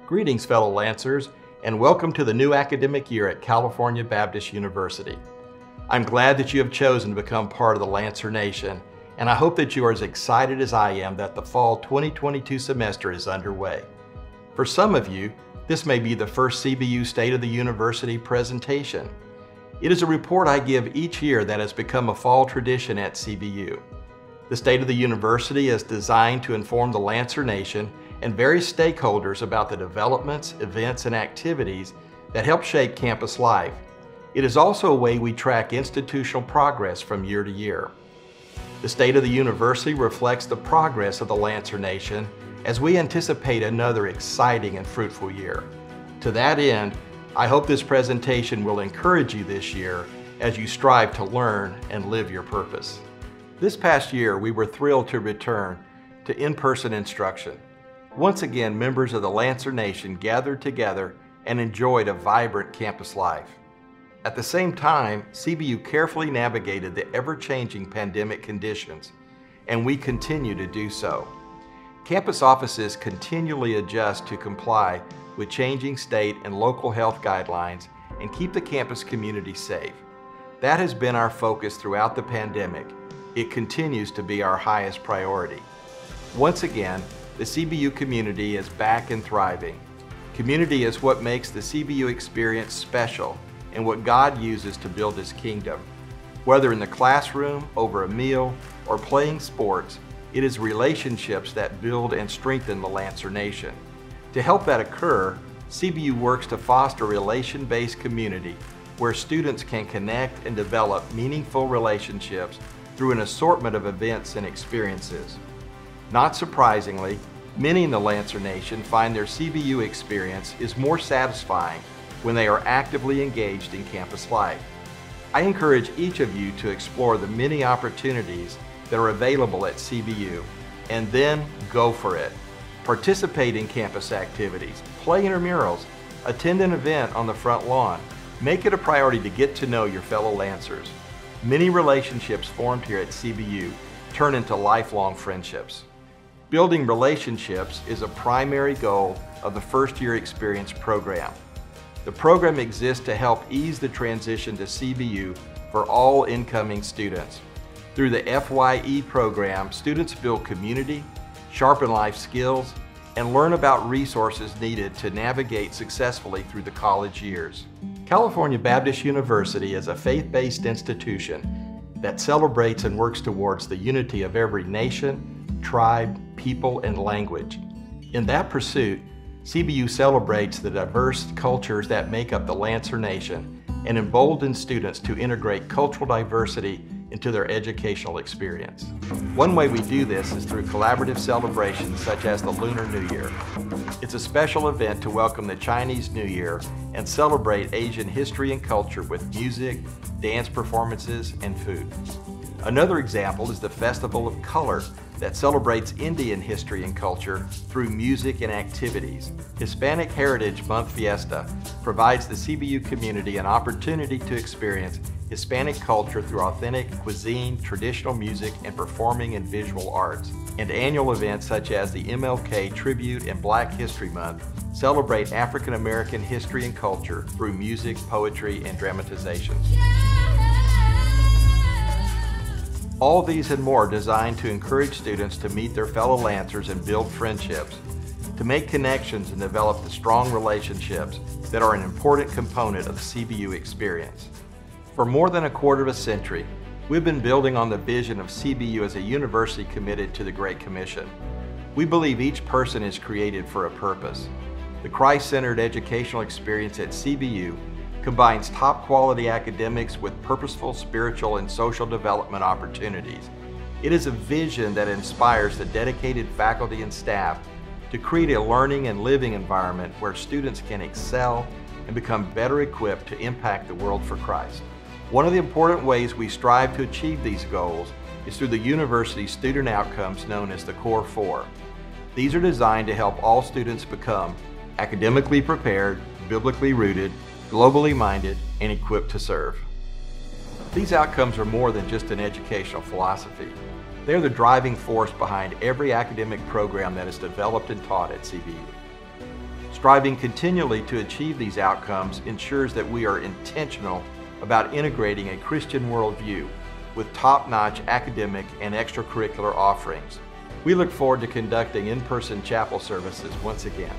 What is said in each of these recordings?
Greetings, fellow Lancers, and welcome to the new academic year at California Baptist University. I'm glad that you have chosen to become part of the Lancer Nation, and I hope that you are as excited as I am that the fall 2022 semester is underway. For some of you, this may be the first CBU State of the University presentation. It is a report I give each year that has become a fall tradition at CBU. The State of the University is designed to inform the Lancer Nation and various stakeholders about the developments, events, and activities that help shape campus life. It is also a way we track institutional progress from year to year. The State of the University reflects the progress of the Lancer Nation as we anticipate another exciting and fruitful year. To that end, I hope this presentation will encourage you this year as you strive to learn and live your purpose. This past year, we were thrilled to return to in-person instruction. Once again, members of the Lancer Nation gathered together and enjoyed a vibrant campus life. At the same time, CBU carefully navigated the ever-changing pandemic conditions, and we continue to do so. Campus offices continually adjust to comply with changing state and local health guidelines and keep the campus community safe. That has been our focus throughout the pandemic. It continues to be our highest priority. Once again, the CBU community is back and thriving. Community is what makes the CBU experience special and what God uses to build His kingdom. Whether in the classroom, over a meal, or playing sports, it is relationships that build and strengthen the Lancer Nation. To help that occur, CBU works to foster a relation-based community where students can connect and develop meaningful relationships through an assortment of events and experiences. Not surprisingly, many in the Lancer Nation find their CBU experience is more satisfying when they are actively engaged in campus life. I encourage each of you to explore the many opportunities that are available at CBU, and then go for it. Participate in campus activities, play intramurals, attend an event on the front lawn. Make it a priority to get to know your fellow Lancers. Many relationships formed here at CBU turn into lifelong friendships. Building relationships is a primary goal of the First Year Experience program. The program exists to help ease the transition to CBU for all incoming students. Through the FYE program, students build community, sharpen life skills, and learn about resources needed to navigate successfully through the college years. California Baptist University is a faith-based institution that celebrates and works towards the unity of every nation, tribe, people, and language. In that pursuit, CBU celebrates the diverse cultures that make up the Lancer Nation and emboldens students to integrate cultural diversity into their educational experience. One way we do this is through collaborative celebrations such as the Lunar New Year. It's a special event to welcome the Chinese New Year and celebrate Asian history and culture with music, dance performances, and food. Another example is the Festival of Color that celebrates Indian history and culture through music and activities. Hispanic Heritage Month Fiesta provides the CBU community an opportunity to experience Hispanic culture through authentic cuisine, traditional music, and performing and visual arts. And annual events such as the MLK Tribute and Black History Month celebrate African American history and culture through music, poetry, and dramatization. All these and more are designed to encourage students to meet their fellow Lancers and build friendships, to make connections and develop the strong relationships that are an important component of the CBU experience. For more than a quarter of a century, we've been building on the vision of CBU as a university committed to the Great Commission. We believe each person is created for a purpose. The Christ-centered educational experience at CBU combines top quality academics with purposeful spiritual and social development opportunities. It is a vision that inspires the dedicated faculty and staff to create a learning and living environment where students can excel and become better equipped to impact the world for Christ. One of the important ways we strive to achieve these goals is through the university's student outcomes known as the Core Four. These are designed to help all students become academically prepared, biblically rooted, globally minded, and equipped to serve. These outcomes are more than just an educational philosophy. They're the driving force behind every academic program that is developed and taught at CBU. Striving continually to achieve these outcomes ensures that we are intentional about integrating a Christian worldview with top-notch academic and extracurricular offerings. We look forward to conducting in-person chapel services once again,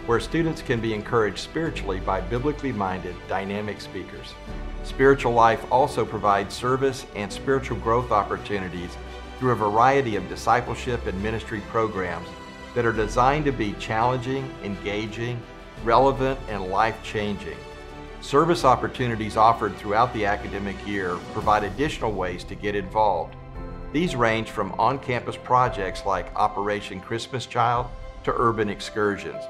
where students can be encouraged spiritually by biblically minded, dynamic speakers. Spiritual Life also provides service and spiritual growth opportunities through a variety of discipleship and ministry programs that are designed to be challenging, engaging, relevant, and life-changing. Service opportunities offered throughout the academic year provide additional ways to get involved. These range from on-campus projects like Operation Christmas Child to urban excursions,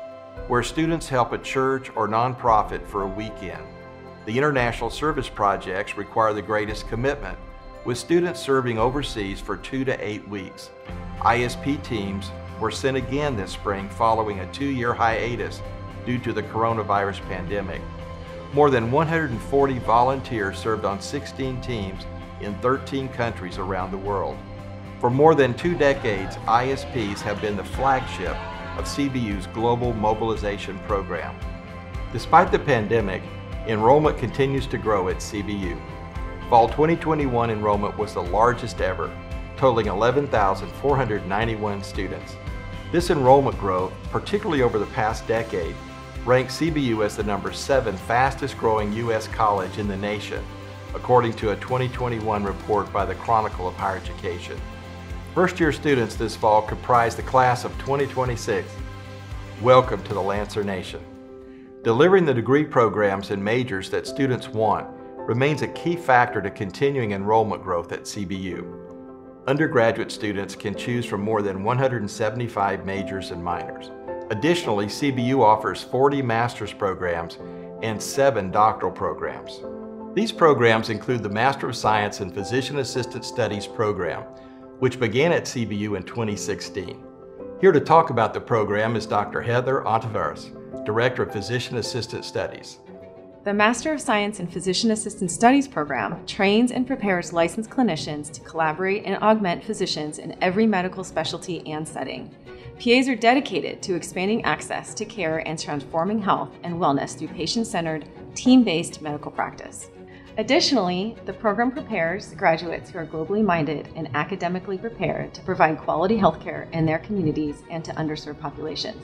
where students help a church or nonprofit for a weekend. The international service projects require the greatest commitment, with students serving overseas for 2 to 8 weeks. ISP teams were sent again this spring following a 2-year hiatus due to the coronavirus pandemic. More than 140 volunteers served on 16 teams in 13 countries around the world. For more than 2 decades, ISPs have been the flagship of CBU's Global Mobilization Program. Despite the pandemic, enrollment continues to grow at CBU. Fall 2021 enrollment was the largest ever, totaling 11,491 students. This enrollment growth, particularly over the past decade, ranks CBU as the #7 fastest growing U.S. college in the nation, according to a 2021 report by the Chronicle of Higher Education. First-year students this fall comprise the class of 2026. Welcome to the Lancer Nation. Delivering the degree programs and majors that students want remains a key factor to continuing enrollment growth at CBU. Undergraduate students can choose from more than 175 majors and minors. Additionally, CBU offers 40 master's programs and 7 doctoral programs. These programs include the Master of Science in Physician Assistant Studies program, which began at CBU in 2016. Here to talk about the program is Dr. Heather Ontiveros, Director of Physician Assistant Studies. The Master of Science in Physician Assistant Studies program trains and prepares licensed clinicians to collaborate and augment physicians in every medical specialty and setting. PAs are dedicated to expanding access to care and transforming health and wellness through patient-centered, team-based medical practice. Additionally, the program prepares graduates who are globally minded and academically prepared to provide quality healthcare in their communities and to underserved populations.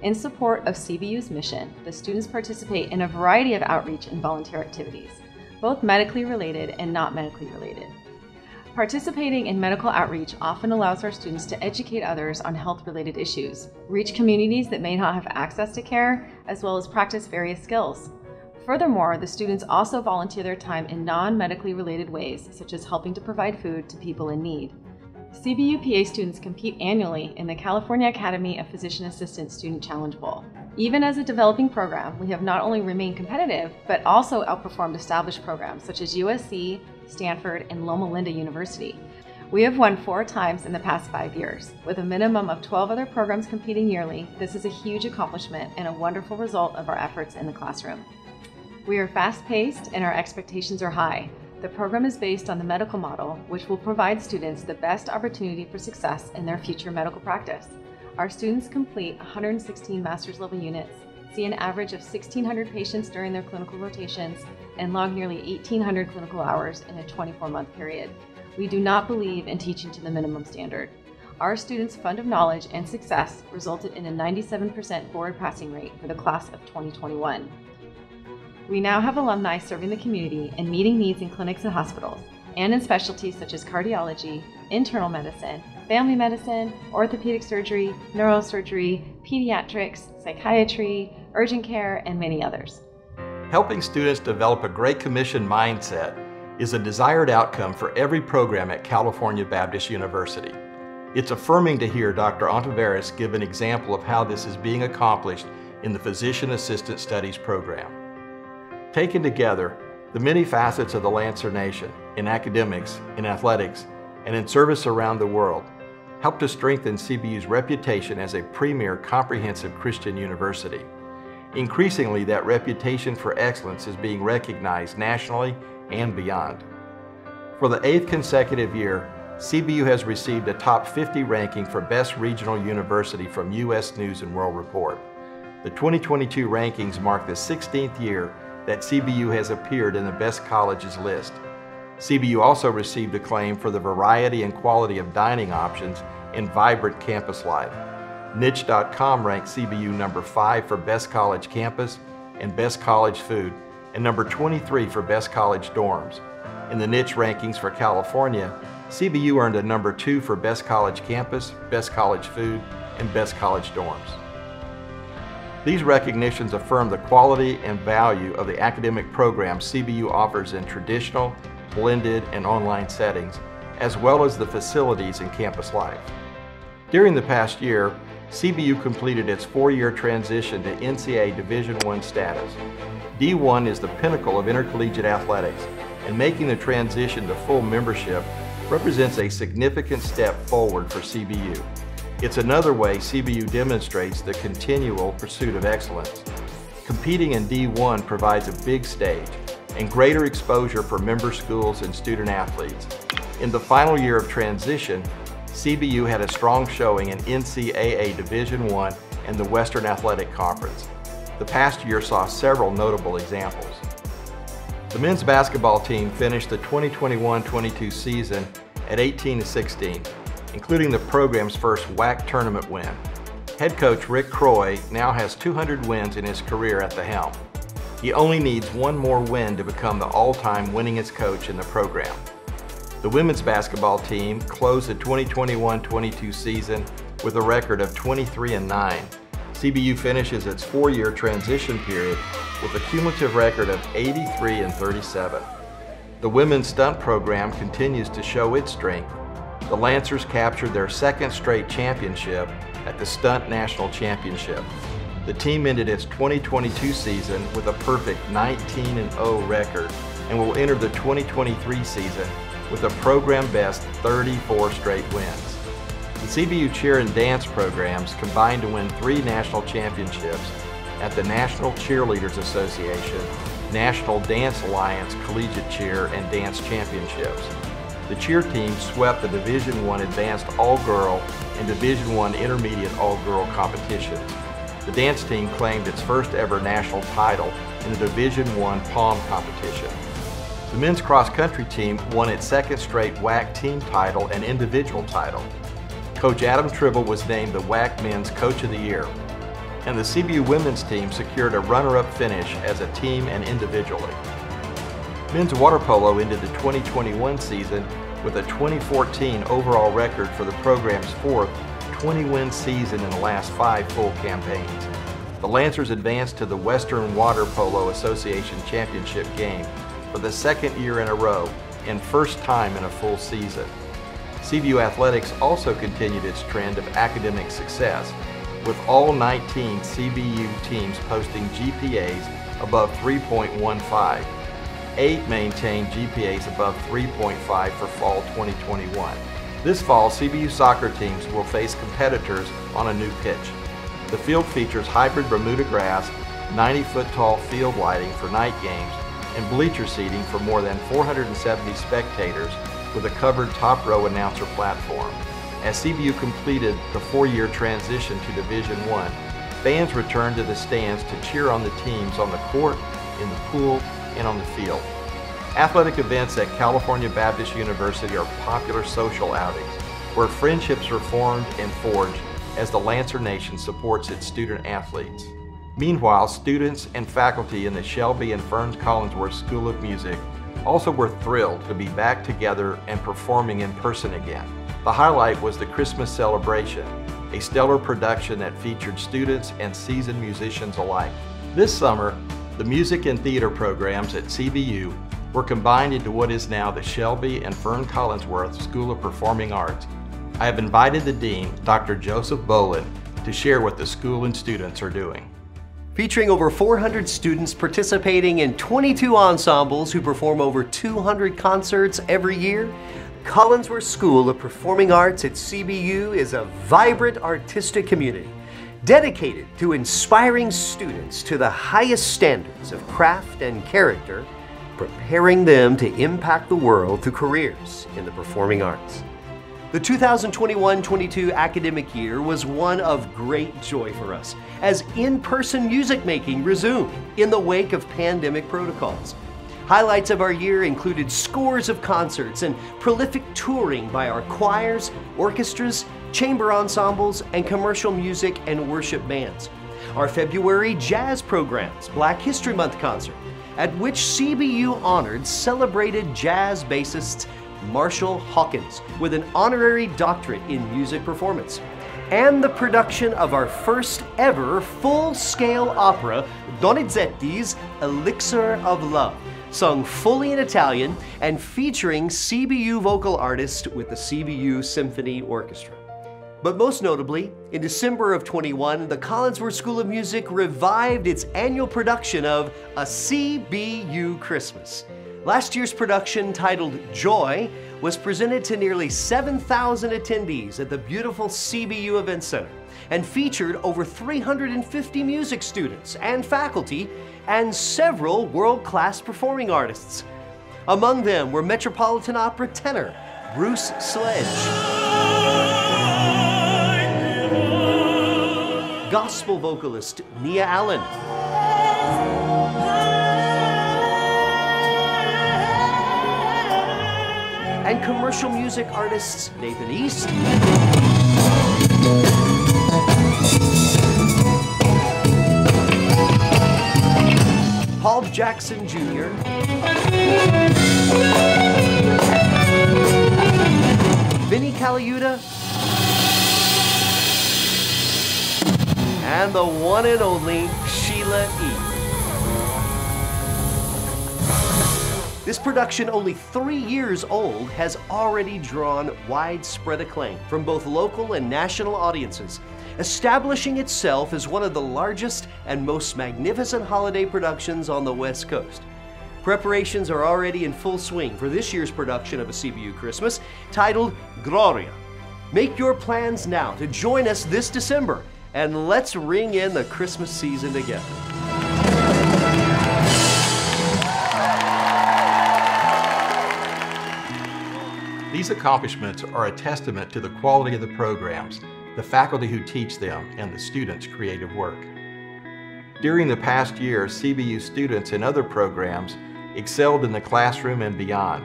In support of CBU's mission, the students participate in a variety of outreach and volunteer activities, both medically related and not medically related. Participating in medical outreach often allows our students to educate others on health-related issues, reach communities that may not have access to care, as well as practice various skills. Furthermore, the students also volunteer their time in non-medically related ways, such as helping to provide food to people in need. CBU PA students compete annually in the California Academy of Physician Assistants Student Challenge Bowl. Even as a developing program, we have not only remained competitive, but also outperformed established programs such as USC, Stanford, and Loma Linda University. We have won 4 times in the past 5 years. With a minimum of 12 other programs competing yearly, this is a huge accomplishment and a wonderful result of our efforts in the classroom. We are fast-paced and our expectations are high. The program is based on the medical model, which will provide students the best opportunity for success in their future medical practice. Our students complete 116 master's level units, see an average of 1,600 patients during their clinical rotations, and log nearly 1,800 clinical hours in a 24-month period. We do not believe in teaching to the minimum standard. Our students' fund of knowledge and success resulted in a 97% board passing rate for the class of 2021. We now have alumni serving the community and meeting needs in clinics and hospitals, and in specialties such as cardiology, internal medicine, family medicine, orthopedic surgery, neurosurgery, pediatrics, psychiatry, urgent care, and many others. Helping students develop a Great Commission mindset is a desired outcome for every program at California Baptist University. It's affirming to hear Dr. Ontiveros give an example of how this is being accomplished in the Physician Assistant Studies program. Taken together, the many facets of the Lancer Nation, in academics, in athletics, and in service around the world, help to strengthen CBU's reputation as a premier comprehensive Christian university. Increasingly, that reputation for excellence is being recognized nationally and beyond. For the 8th consecutive year, CBU has received a top 50 ranking for Best Regional University from U.S. News & World Report. The 2022 rankings mark the 16th year that CBU has appeared in the best colleges list. CBU also received acclaim for the variety and quality of dining options and vibrant campus life. Niche.com ranked CBU number 5 for best college campus and best college food, and number 23 for best college dorms. In the niche rankings for California, CBU earned a number 2 for best college campus, best college food, and best college dorms. These recognitions affirm the quality and value of the academic programs CBU offers in traditional, blended, and online settings, as well as the facilities and campus life. During the past year, CBU completed its 4-year transition to NCAA Division I status. D1 is the pinnacle of intercollegiate athletics, and making the transition to full membership represents a significant step forward for CBU. It's another way CBU demonstrates the continual pursuit of excellence. Competing in D1 provides a big stage and greater exposure for member schools and student athletes. In the final year of transition, CBU had a strong showing in NCAA Division I and the Western Athletic Conference. The past year saw several notable examples. The men's basketball team finished the 2021-22 season at 18-16, including the program's first WAC tournament win. Head coach Rick Croy now has 200 wins in his career at the helm. He only needs one more win to become the all-time winningest coach in the program. The women's basketball team closed the 2021-22 season with a record of 23-9. CBU finishes its 4-year transition period with a cumulative record of 83-37. The women's stunt program continues to show its strength. The Lancers captured their 2nd straight championship at the Stunt National Championship. The team ended its 2022 season with a perfect 19-0 record and will enter the 2023 season with a program-best 34 straight wins. The CBU cheer and dance programs combined to win 3 national championships at the National Cheerleaders Association, National Dance Alliance Collegiate Cheer and Dance Championships. The cheer team swept the Division I Advanced All-Girl and Division I Intermediate All-Girl competitions. The dance team claimed its first ever national title in the Division I Pom competition. The men's cross-country team won its 2nd straight WAC team title and individual title. Coach Adam Tribble was named the WAC Men's Coach of the Year, and the CBU women's team secured a runner-up finish as a team and individually. Men's water polo ended the 2021 season with a 2014 overall record for the program's 4th 20-win season in the last 5 full campaigns. The Lancers advanced to the Western Water Polo Association Championship game for the 2nd year in a row and first time in a full season. CBU Athletics also continued its trend of academic success, with all 19 CBU teams posting GPAs above 3.15. 8 maintained GPAs above 3.5 for fall 2021. This fall, CBU soccer teams will face competitors on a new pitch. The field features hybrid Bermuda grass, 90-foot tall field lighting for night games, and bleacher seating for more than 470 spectators with a covered top row announcer platform. As CBU completed the 4-year transition to Division I, fans returned to the stands to cheer on the teams on the court, in the pool, and on the field. Athletic events at California Baptist University are popular social outings where friendships are formed and forged as the Lancer Nation supports its student athletes. Meanwhile, students and faculty in the Shelby and Fern Collinsworth School of Music also were thrilled to be back together and performing in person again. The highlight was the Christmas celebration, a stellar production that featured students and seasoned musicians alike. This summer, the music and theater programs at CBU were combined into what is now the Shelby and Fern Collinsworth School of Performing Arts. I have invited the Dean, Dr. Joseph Boland, to share what the school and students are doing. Featuring over 400 students participating in 22 ensembles who perform over 200 concerts every year, Collinsworth School of Performing Arts at CBU is a vibrant artistic community dedicated to inspiring students to the highest standards of craft and character, preparing them to impact the world through careers in the performing arts. The 2021-22 academic year was one of great joy for us as in-person music making resumed in the wake of pandemic protocols. Highlights of our year included scores of concerts and prolific touring by our choirs, orchestras, chamber ensembles, and commercial music and worship bands. Our February jazz programs, Black History Month concert, at which CBU honored celebrated jazz bassist Marshall Hawkins with an honorary doctorate in music performance, and the production of our first ever full-scale opera, Donizetti's Elixir of Love, sung fully in Italian and featuring CBU vocal artists with the CBU Symphony Orchestra. But most notably, in December of 21, the Collinsworth School of Music revived its annual production of A CBU Christmas. Last year's production, titled Joy, was presented to nearly 7,000 attendees at the beautiful CBU Event Center and featured over 350 music students and faculty and several world-class performing artists. Among them were Metropolitan Opera tenor Bruce Sledge, gospel vocalist Nia Allen, and commercial music artists Nathan East, Paul Jackson Jr., Vinnie Caliuta, and the one and only Sheila E. This production, only 3 years old, has already drawn widespread acclaim from both local and national audiences, establishing itself as one of the largest and most magnificent holiday productions on the West Coast. Preparations are already in full swing for this year's production of A CBU Christmas, titled Gloria. Make your plans now to join us this December, and let's ring in the Christmas season together. These accomplishments are a testament to the quality of the programs, the faculty who teach them, and the students' creative work. During the past year, CBU students in other programs excelled in the classroom and beyond.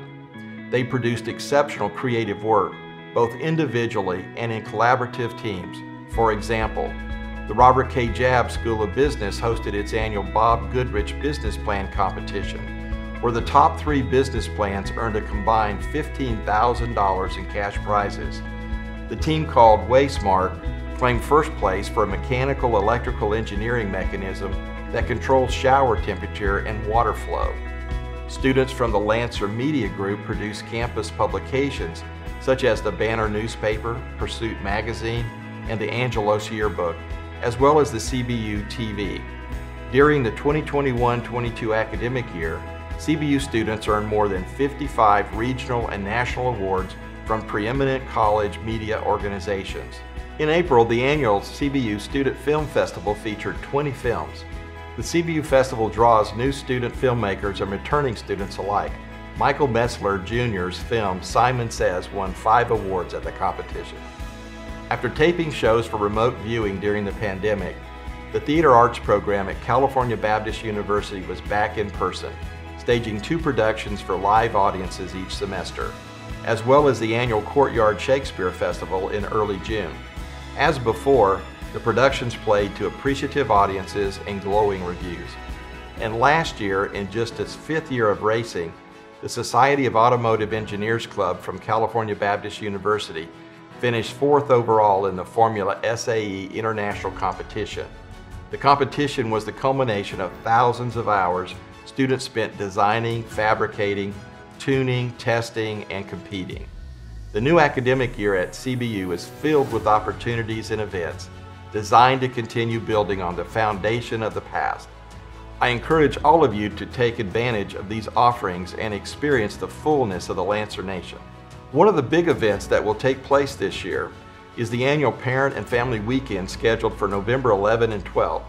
They produced exceptional creative work, both individually and in collaborative teams. For example, the Robert K. Jabb School of Business hosted its annual Bob Goodrich Business Plan Competition, where the top 3 business plans earned a combined $15,000 in cash prizes. The team called WaySmart claimed first place for a mechanical electrical engineering mechanism that controls shower temperature and water flow. Students from the Lancer Media Group produced campus publications such as the Banner newspaper, Pursuit magazine, and the Angelos yearbook, as well as the CBU TV. During the 2021-22 academic year, CBU students earned more than 55 regional and national awards from preeminent college media organizations. In April, the annual CBU Student Film Festival featured 20 films. The CBU Festival draws new student filmmakers and returning students alike. Michael Metzler Jr.'s film Simon Says won 5 awards at the competition. After taping shows for remote viewing during the pandemic, the Theater Arts program at California Baptist University was back in person, staging 2 productions for live audiences each semester, as well as the annual Courtyard Shakespeare Festival in early June. As before, the productions played to appreciative audiences and glowing reviews. And last year, in just its 5th year of racing, the Society of Automotive Engineers Club from California Baptist University finished 4th overall in the Formula SAE International Competition. The competition was the culmination of thousands of hours students spent designing, fabricating, tuning, testing, and competing. The new academic year at CBU is filled with opportunities and events designed to continue building on the foundation of the past. I encourage all of you to take advantage of these offerings and experience the fullness of the Lancer Nation. One of the big events that will take place this year is the annual Parent and Family Weekend scheduled for November 11 and 12.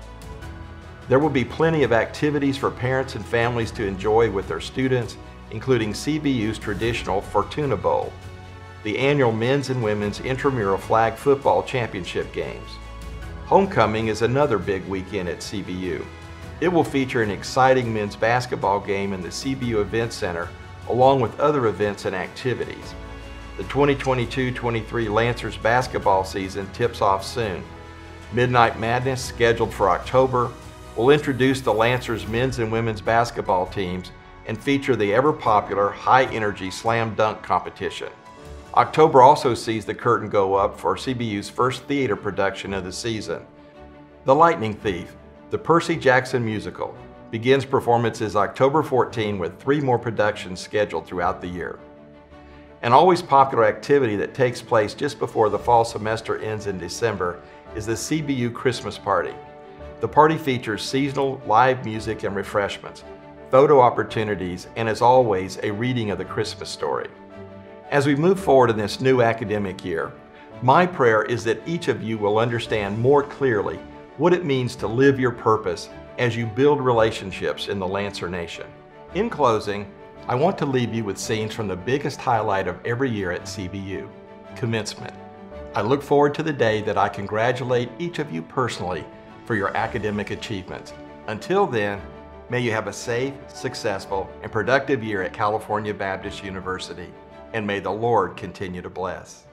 There will be plenty of activities for parents and families to enjoy with their students, including CBU's traditional Fortuna Bowl. the annual men's and women's intramural flag football championship games. Homecoming is another big weekend at CBU. It will feature an exciting men's basketball game in the CBU Event Center, along with other events and activities. The 2022-23 Lancers basketball season tips off soon. Midnight Madness, scheduled for October, will introduce the Lancers men's and women's basketball teams and feature the ever-popular high-energy slam dunk competition. October also sees the curtain go up for CBU's first theater production of the season. The Lightning Thief, the Percy Jackson musical, begins performances October 14 with 3 more productions scheduled throughout the year. An always popular activity that takes place just before the fall semester ends in December is the CBU Christmas Party. The party features seasonal live music and refreshments, photo opportunities, and as always, a reading of the Christmas story. As we move forward in this new academic year, my prayer is that each of you will understand more clearly what it means to live your purpose as you build relationships in the Lancer Nation. In closing, I want to leave you with scenes from the biggest highlight of every year at CBU, commencement. I look forward to the day that I congratulate each of you personally for your academic achievements. Until then, may you have a safe, successful, and productive year at California Baptist University. And may the Lord continue to bless.